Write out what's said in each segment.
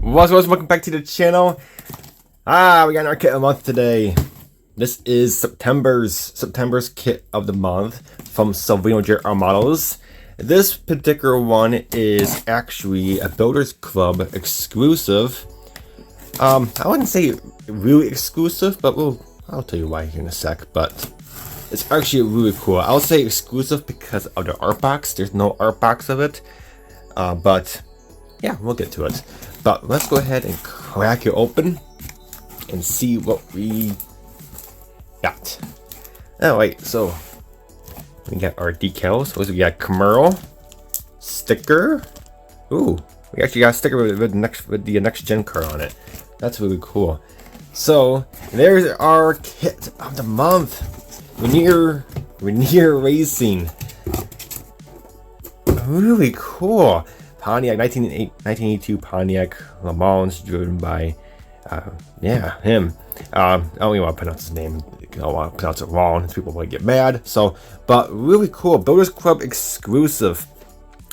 Welcome back to the channel. We got our kit of the month today. This is September's kit of the month from Salvino JR Models. This particular one is actually a Builders Club exclusive. I wouldn't say really exclusive, but I'll tell you why here in a sec. But it's actually really cool. I'll say exclusive because of the art box. There's no art box of it, but yeah, we'll get to it. But let's go ahead and crack it open and see what we got. Oh wait, so we got our decals. We got Camaro sticker. Ooh, we actually got a sticker with the next gen car on it. That's really cool. So there's our kit of the month. Veneer Racing. Really cool. Pontiac 1982 Pontiac Le Mans, driven by him. I don't even want to pronounce his name. I don't want to pronounce it wrong. People might get mad. So, but really cool. Builders Club exclusive.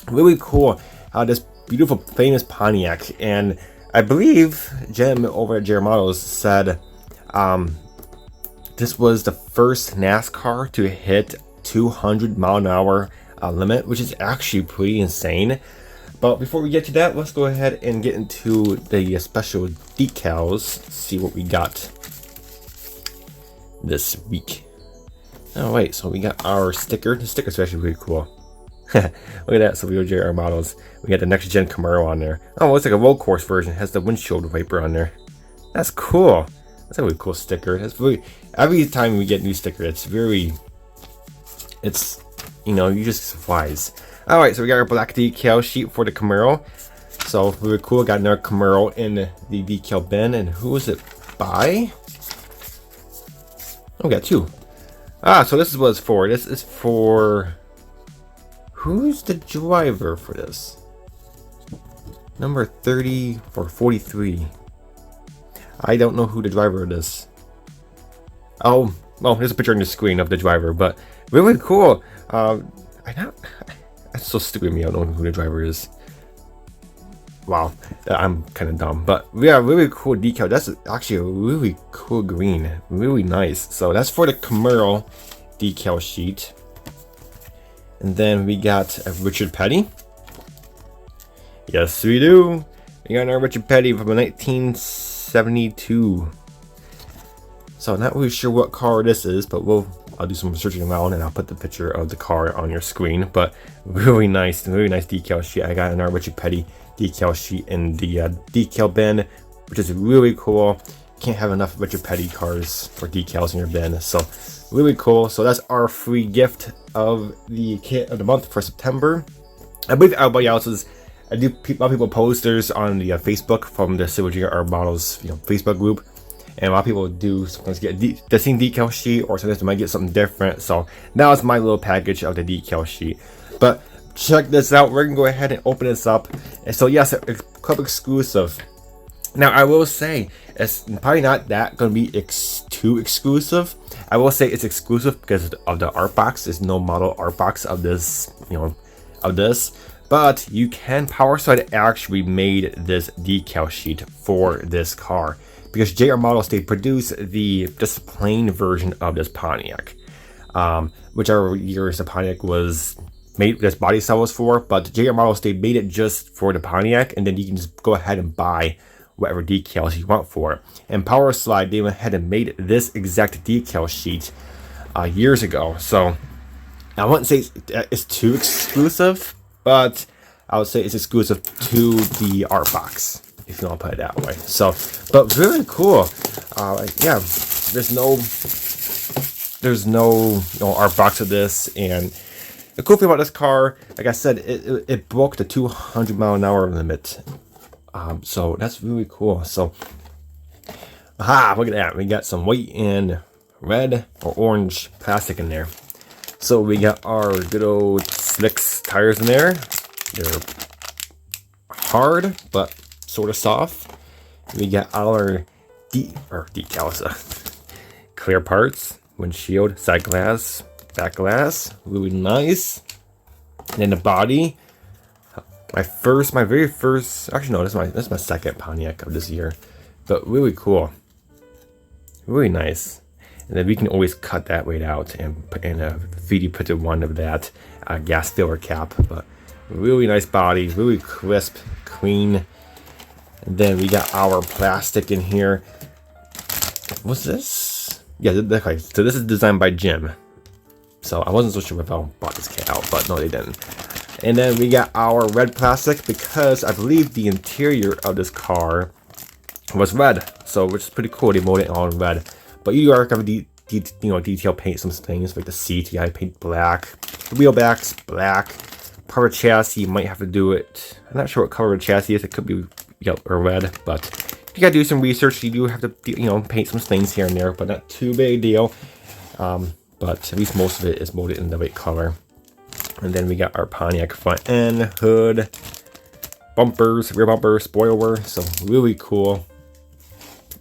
Really cool how this beautiful, famous Pontiac, and I believe Jim over at JR Models said this was the first NASCAR to hit 200-mile-an-hour limit, which is actually pretty insane. But before we get to that, let's go ahead and get into the special decals, see what we got this week. Oh wait, so we got our sticker. The sticker's actually pretty cool. Look at that, Salvino JR Models. We got the next gen Camaro on there. Oh, it looks like a road course version. It has the windshield wiper on there. That's cool. That's a really cool sticker. That's really, every time we get new sticker, it's you know, you just surprise. Alright, so we got our black decal sheet for the Camaro. So really cool. Got another Camaro in the decal bin. And who is it by? Oh, we got two. So this is what it's for. This is for... Who's the driver for this? Number 30 or 43. I don't know who the driver is. Oh, well, there's a picture on the screen of the driver, but really cool. That's so stupid of me. I don't know who the driver is. Wow, I'm kind of dumb. But yeah, really cool decal. That's actually a really cool green. Really nice. So that's for the Camaro decal sheet. And then we got a Richard Petty. Yes, we do. We got our Richard Petty from 1972. So not really sure what car this is, but I'll do some searching around and I'll put the picture of the car on your screen. But really nice decal sheet. I got an Richard Petty decal sheet in the decal bin, which is really cool. Can't have enough Richard Petty cars or decals in your bin. So really cool. So that's our free gift of the kit of the month for September. I believe everybody else's. I do a lot of people posters on the Facebook from the Salvino JR Models Facebook group. And a lot of people do sometimes get the same decal sheet, or sometimes they might get something different. So now it's my little package of the decal sheet. But check this out. We're gonna go ahead and open this up. And so yes, it's club exclusive. Now I will say it's probably not that gonna be too exclusive. I will say it's exclusive because of the art box. There's no model art box of this, But you can PowerSide actually made this decal sheet for this car. Because JR Models, they produced just plain version of this Pontiac, whichever years the Pontiac was made, this body style was for. But JR Models, they made it just for the Pontiac, and then you can just go ahead and buy whatever decals you want for it. And PowerSlide, they went ahead and made this exact decal sheet years ago. So I wouldn't say it's too exclusive, but I would say it's exclusive to the art box, if you want to put it that way. So, but really cool. Yeah, there's no art box of this. And the cool thing about this car, like I said, it broke the 200-mile-an-hour limit. So that's really cool. So, look at that. We got some white and red or orange plastic in there. So we got our good old Slicks tires in there. They're hard, but sort of soft. We got our decals, clear parts, windshield, side glass, back glass, really nice. And then the body, my very first, actually no, this is my second Pontiac of this year, but really cool, really nice. And then we can always cut that weight out and put in a 3D printed one of that gas filler cap. But really nice body, really crisp, clean. And then we got our plastic in here. What's this? Yeah, okay. So this is designed by Jim. So I wasn't so sure if I bought this kit out, but no, they didn't. And then we got our red plastic because I believe the interior of this car was red. So which is pretty cool. They molded it all in red. But you are going to detail paint some things like the seat. You got to paint black. The wheel backs black. Power chassis, you might have to do it. I'm not sure what color the chassis is. It could be yellow or red, but you got to do some research. You do have to paint some things here and there, but not too big a deal. But at least most of it is molded in the right color. And then we got our Pontiac front end, hood, bumpers, rear bumper, spoiler. So really cool.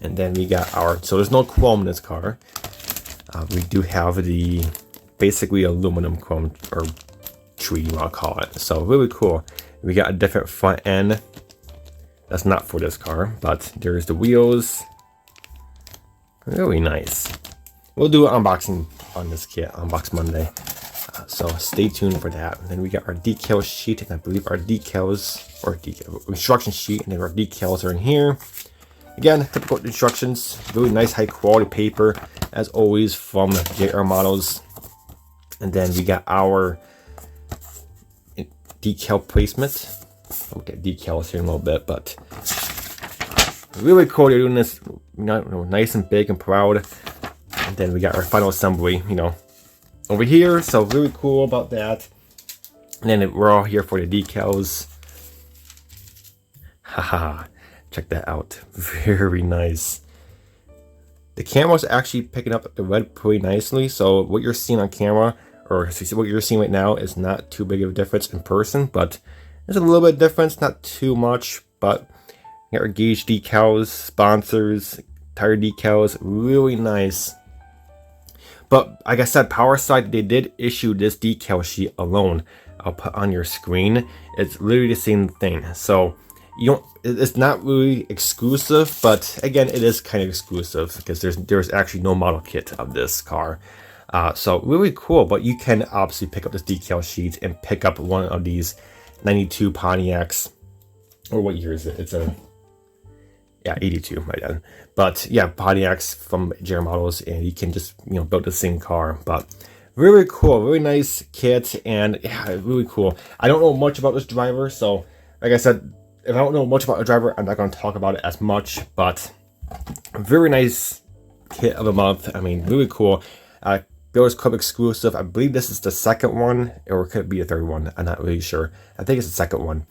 And then we got so there's no chrome in this car. We do have the basically aluminum chrome or tree, you want to call it. So really cool. We got a different front end. That's not for this car, but there's the wheels. Really nice. We'll do an unboxing on this kit, Unbox Monday. So stay tuned for that. And then we got our decal sheet, and I believe our instruction sheet, and then our decals are in here. Again, typical instructions, really nice high quality paper, as always from JR Models. And then we got our decal placement. We'll get decals here in a little bit, but really cool. They're doing this nice and big and proud. And then we got our final assembly, over here. So really cool about that. And then we're all here for the decals. Haha. Check that out. Very nice. The camera's actually picking up the red pretty nicely. So what you're seeing on camera, or what you're seeing right now, is not too big of a difference in person, but there's a little bit of difference, not too much. But we got our gauge decals, sponsors, tire decals, really nice. But like I said, Power Side, they did issue this decal sheet alone. I'll put on your screen. It's literally the same thing. So it's not really exclusive, but again, it is kind of exclusive because there's actually no model kit of this car. So really cool, but you can obviously pick up this decal sheet and pick up one of these 92 Pontiacs, or what year is it? It's 82 by then. But yeah, Pontiacs from JR Models, and you can just build the same car. But really cool, really nice kit, and yeah, really cool. I don't know much about this driver, so like I said, if I don't know much about the driver, I'm not going to talk about it as much, but very nice kit of the month. I mean, really cool. Builders Club exclusive. I believe this is the second one, or it could be the third one. I'm not really sure. I think it's the second one.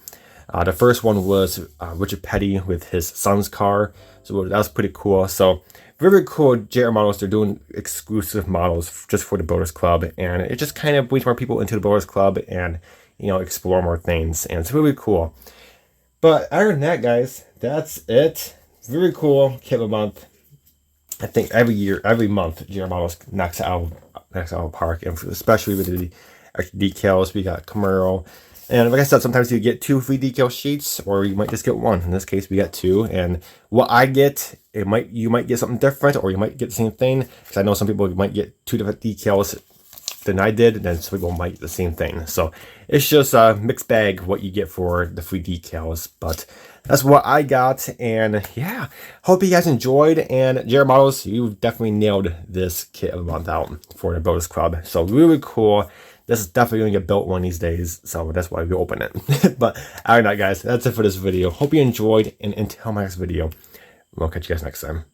The first one was Richard Petty with his son's car, so that was pretty cool. So very cool. JR Models, they're doing exclusive models just for the Builders Club, and it just kind of brings more people into the Builders Club and explore more things, and it's really cool. But other than that, guys, that's it. Very cool kit of the month. I think every month, JR Models knocks it out of the park, and especially with the decals. We got Camaro, and like I said, sometimes you get 2 free decal sheets, or you might just get 1. In this case, we got 2. And what I get, you might get something different, or you might get the same thing. Because I know some people might get 2 different decals than I did, and then some people might get the same thing. So it's just a mixed bag what you get for the free decals, but that's what I got. And yeah, hope you guys enjoyed, and JR Models, you definitely nailed this kit of the month out for the Builders Club. So really cool. This is definitely going to get built one of these days, so that's why we open it. But alright guys, that's it for this video. Hope you enjoyed, and until my next video, we'll catch you guys next time.